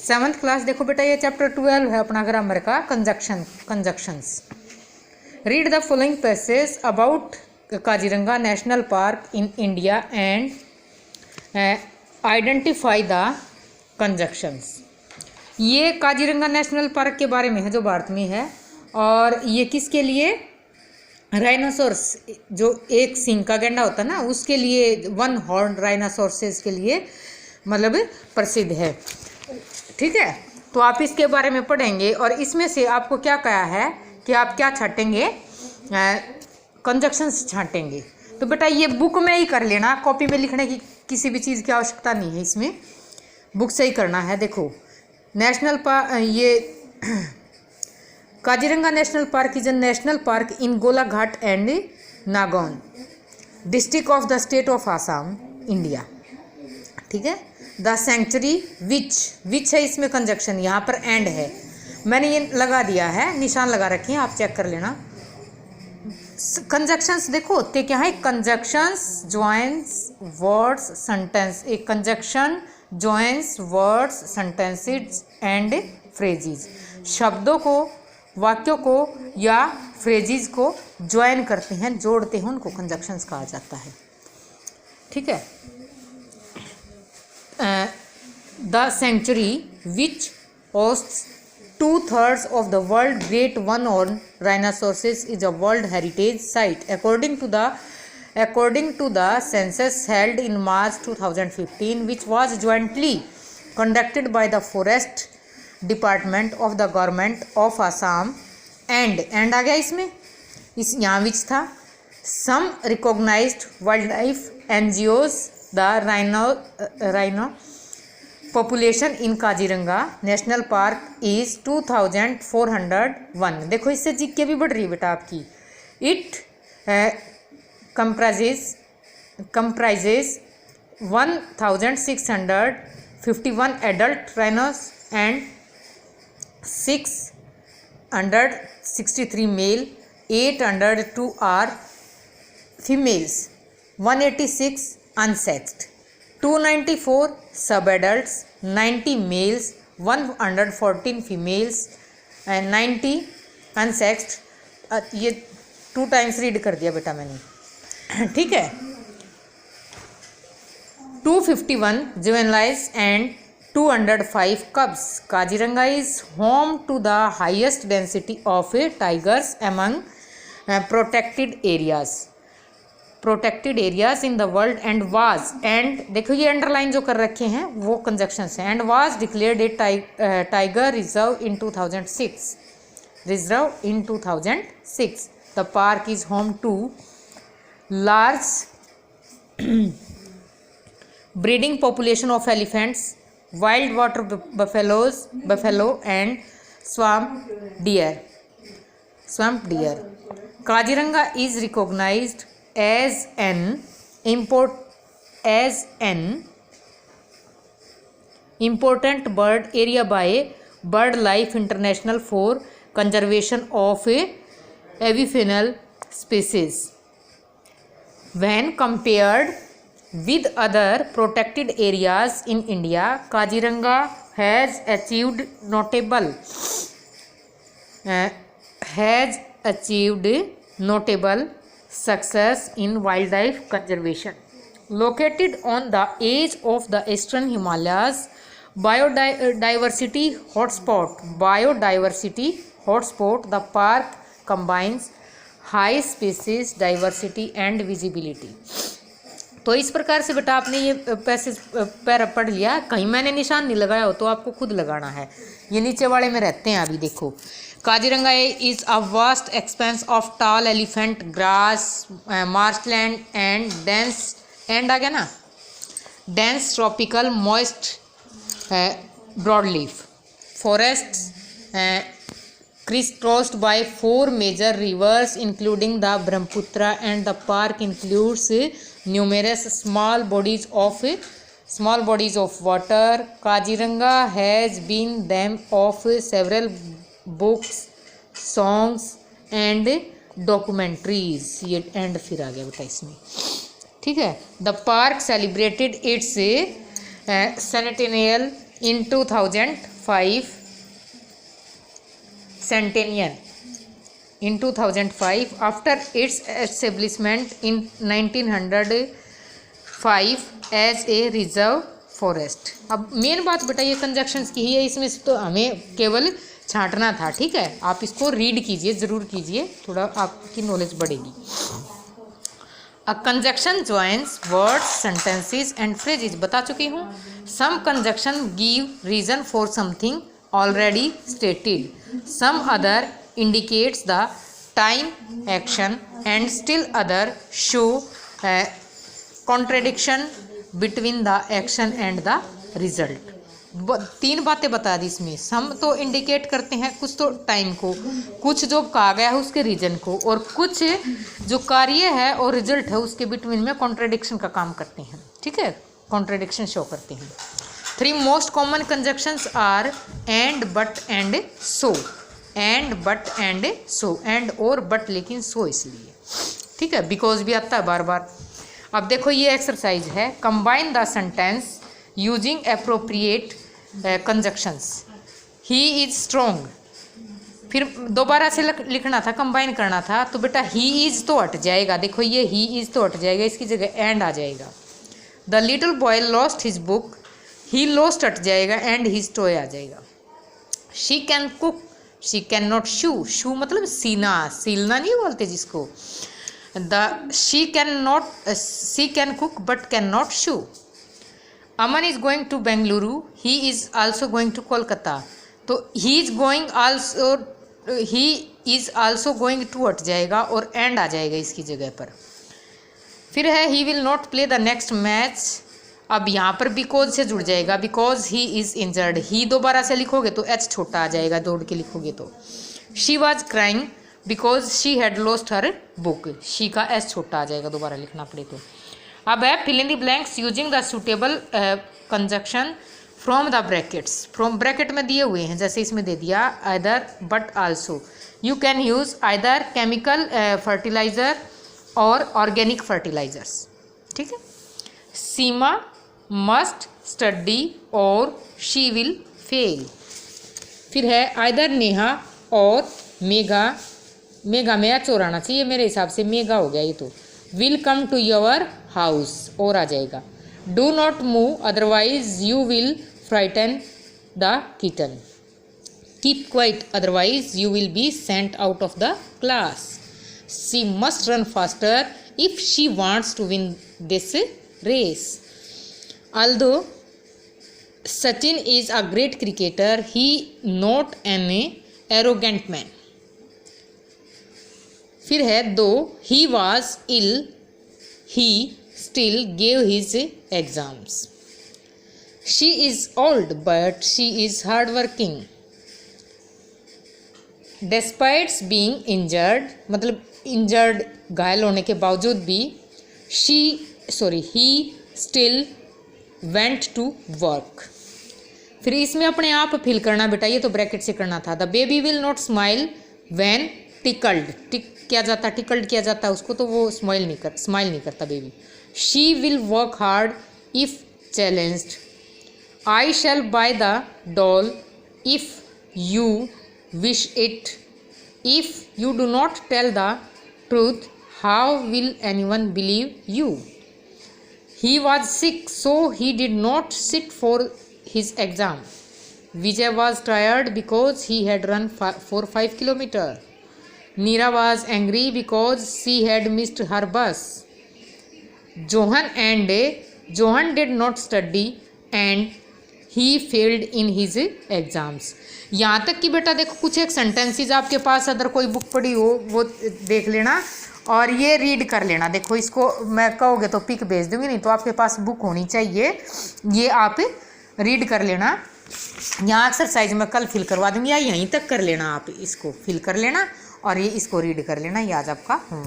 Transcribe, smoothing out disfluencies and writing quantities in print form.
7th class देखो बेटा, ये चैप्टर 12 है अपना ग्रामर का, conjunctions. Read the following passage about Kaziranga national park in India and identify the conjunctions. ये काजीरंगा नेशनल पार्क के बारे में है जो भारत में है, और ये किसके लिए? राइनोसोर्स, जो एक सींग का गैंडा होता है ना, उसके लिए, वन हॉर्न राइनोसोर्सेस के लिए मतलब प्रसिद्ध है। ठीक है, तो आप इसके बारे में पढ़ेंगे, और इसमें से आपको क्या कहा है कि आप क्या छाटेंगे? कंजक्शंस छाटेंगे। तो बेटा ये बुक में ही कर लेना, कॉपी में लिखने की किसी भी चीज़ की आवश्यकता नहीं है, इसमें बुक से ही करना है। देखो, नेशनल पार्क, ये Kaziranga national park is a national park in Golaghat and Nagaon, district of the state of Assam, India. ठीक है, द सेंचुरी विच है, इसमें कंजक्शन यहाँ पर एंड है, मैंने ये लगा दिया है, निशान लगा रखे हैं, आप चेक कर लेना। कंजक्शंस देखो होते क्या है? कंजक्शंस जॉइंस वर्ड्स सेंटेंस, एक conjunction joins words sentences and phrases, शब्दों को, वाक्यों को या फ्रेजेस को ज्वाइन करते हैं, जोड़ते हैं, उनको कंजक्शंस कहा जाता है। ठीक है, the century which hosts 2/3 of the world great one-horned rhinoceroses is a World Heritage Site according to the census held in March 2015, which was jointly conducted by the Forest Department of the Government of Assam and आ गया इसमें, इस यहाँ विच था, some recognized wildlife NGOs, the rhino population in Kaziranga national park is 2401। देखो इससे GK भी बढ़ रही है बेटा आपकी। It comprises 1651 adult rhinos and 663 male, 802 are females, 186 unsexed, 294 sub-adults, 90 males, 114 females and 90 unsexed। ये 2 times रीड कर दिया बेटा मैंने। ठीक है, 251 juveniles and 205 cubs। Kaziranga is home to the highest density of tigers among protected areas in the world and was, and देखो ये underline जो कर रखे हैं वो कंजक्शंस हैं, and was declared a tiger reserve in 2006। The park is home to large breeding population of elephants, wild water buffalo and swamp deer। Kaziranga is recognized as an important bird area by BirdLife International for conservation of avifaunal species। When compared with other protected areas in India, Kaziranga has achieved notable success in wildlife conservation। Located on the edge of the eastern Himalayas, biodiversity hotspot, the park combines high species diversity and visibility। तो इस प्रकार से बेटा आपने ये passage para पढ़ लिया, कहीं मैंने निशान नहीं लगाया हो तो आपको खुद लगाना है, ये नीचे वाले में रहते हैं। अभी देखो, Kaziranga is a vast expanse of tall elephant grass, marshland and dense आ गया ना, dense tropical moist broadleaf forests crisscrossed by 4 major rivers including the Brahmaputra, and the park includes numerous small bodies of water। Kaziranga has been theme of several books, songs and documentaries। ये and फिर आ गया बेटा इसमें। ठीक है, the park celebrated it's centennial in 2005 centennial. In 2005, after its establishment in 1905 as a reserve forest. अब main बात बेटा ये कंजक्शंस की ही है, इसमें से तो हमें केवल छांटना था, ठीक है। आप इसको रीड कीजिए, ज़रूर कीजिए, थोड़ा आपकी नॉलेज बढ़ेगी। A conjunction joins words, sentences and phrases, बता चुकी हूँ। Some conjunction give reason for something already stated, some other indicates the time, action, and still other show contradiction between the action and the result. तीन बातें बता दी इसमें। सम तो indicate करते हैं कुछ तो टाइम को, कुछ जो कहा गया है उसके रीजन को, और कुछ जो कार्य है और रिजल्ट है उसके बिटवीन में कॉन्ट्रडिक्शन का काम करते हैं, ठीक है, कॉन्ट्रडिक्शन शो करते हैं। 3 most common conjunctions are and, but and so. And, but and so, and और बट लेकिन सो इसलिए, ठीक है, बिकॉज भी आता है बार बार। अब देखो ये एक्सरसाइज है, combine the sentence using appropriate conjunctions. He is strong, फिर दोबारा से लिखना था, कंबाइन करना था, तो बेटा ही इज तो हट जाएगा, देखो ये ही इज तो हट जाएगा, इसकी जगह एंड आ जाएगा। The little boy lost his book, he lost हट जाएगा, एंड हिज टॉय आ जाएगा। She can cook, she can not sew, sew मतलब सीना, सीलना नहीं बोलते जिसको। She can cook but can not sew. Aman is going to Bengaluru, he is also going to Kolkata, तो he is also going to हट जाएगा और एंड आ जाएगा इसकी जगह पर। फिर है he will not play the next match, अब यहाँ पर बिकॉज से जुड़ जाएगा, बिकॉज ही इज इंजर्ड, ही दोबारा से लिखोगे तो एच छोटा आ जाएगा, जोड़ के लिखोगे तो। She was crying because she had lost her book, she का एच छोटा आ जाएगा दोबारा लिखना पड़े तो। अब है fill in the blanks using the suitable conjunction from the brackets. From bracket में दिए हुए हैं, जैसे इसमें दे दिया either but also, you can use either chemical fertiliser और ऑर्गेनिक फर्टिलाइजर्स, ठीक है। सीमा मस्ट स्टडी और शी विल फेल। फिर है आइदर नेहा और मेगा, मेगा में एच और आना चाहिए, मेरे हिसाब से मेगा हो गया ये तो। Will come to your house और आ जाएगा। Do not move otherwise you will frighten the kitten. Keep quiet otherwise you will be sent out of the class. She must run faster if she wants to win this race. Although Sachin is a great cricketer, he not an arrogant man. फिर है though he was ill, he still gave his exams. She is old but she is hardworking. Despite being injured, मतलब injured घायल होने के बावजूद भी, he still went to work. फिर इसमें अपने आप फिल करना बेटा, ये तो ब्रैकेट से करना था। The baby will not smile when tickled, किया जाता, टिकल्ड किया जाता उसको, तो वो स्माइल नहीं करता baby. She will work hard if challenged. I shall buy the doll if you wish it. If you do not tell the truth how will anyone believe you? He was sick, so he did not sit for his exam. Vijay was tired because he had run for 5 kilometers. Neera was angry because she had missed her bus. Johan did not study and he failed in his exams. यहाँ तक कि बेटा देखो कुछ एक sentences आपके पास अगर कोई बुक पढ़ी हो वो देख लेना और ये रीड कर लेना। देखो इसको मैं कहोगे तो पिक भेज दूंगी, नहीं तो आपके पास बुक होनी चाहिए, ये आप रीड कर लेना। यहाँ एक्सरसाइज मैं कल फिल करवा दूंगी, या यहीं तक कर लेना, आप इसको फिल कर लेना और ये इसको रीड कर लेना। ये आज आपका होमवर्क।